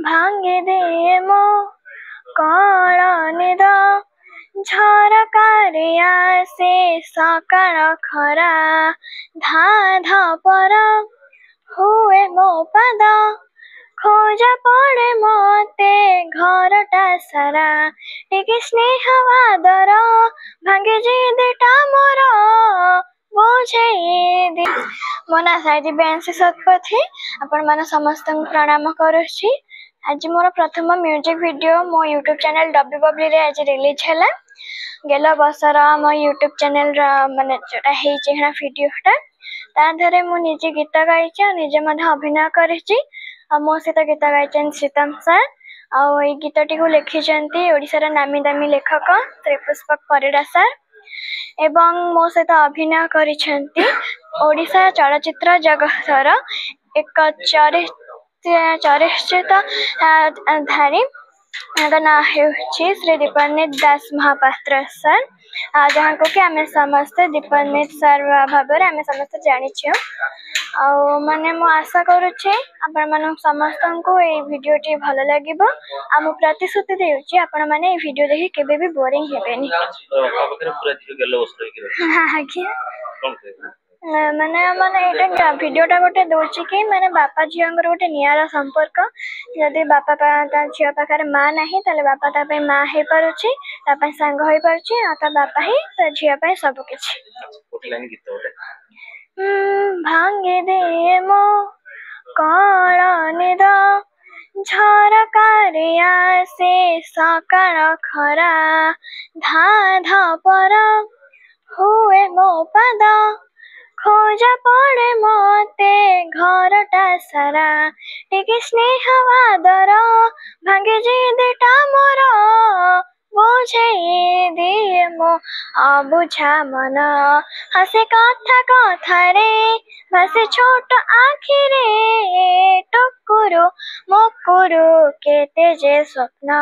भांगी दे मो कण निद झरकारे आसे सकाळ खरा धा धा पर हुए मो पाद खोजा पड़े मते घरटा सारा टिके स्नेह आदर भांगे जिदटा मोर बोझे दे। मो ना साइड बेंसी सतपथी आपण माने समस्त प्रणाम करुछि। आज मोर प्रथम म्यूजिक वीडियो मो यूट्यूब चैनल डब्ल्यू बबली रे आज रिलीज हैला। गेला बसर मो यूट्यूब चैनल माने जोटा हे जेहना वीडियोटा ता धरे मु निजे गीत गाइछि निजे मध्ये अभिनय करिछि। मो सहित गीत गाइछन श्रीतम सर आ गीतटी को लिखिछंती ओडिसार नामी दामी लेखक त्रिपुष्पक परिडा सर एवं मो सहित अभिनय करिछंती ओडिसा चलचित्र जगतर एक चरित्र धारी ना होछि श्री दीपान्वित दास महापात्र सर जहाँ को कि आमे समस्त दीपान्वित सर भाव आमे समस्त जानिछु। आ माने मो आशा करूछि आपण मन समस्त को ए वीडियोटी भलो लागिबो। आ मो प्रतिश्रुति देउछि आपण माने ए वीडियो देखि केबे भी बोरिंग हेबेनी। माने माने एटा वीडियोटा गोटे दोछि कि माने बापा झियांगर गोटे नियारा संपर्क यदि बापा ता झिया पाखरे मां नाही तले बापा ता पे मां हे पारुछि ता पे संग होई पारुछि आ ता बापा ही ता झिया पे सब किछि। भांगे दे मो कण निद झरकारे आसे सकाळ खरा धा धा पर हुए मो पाद खोजा पड़े मते घरटा सारा टिके स्नेह आदर भांगे जिदटा मोर बोझे दिए मो अबुझा मन हसे कथा कथारे भासे छोट आखिरे टुकुरु मुकुरु केते जे स्वप्न।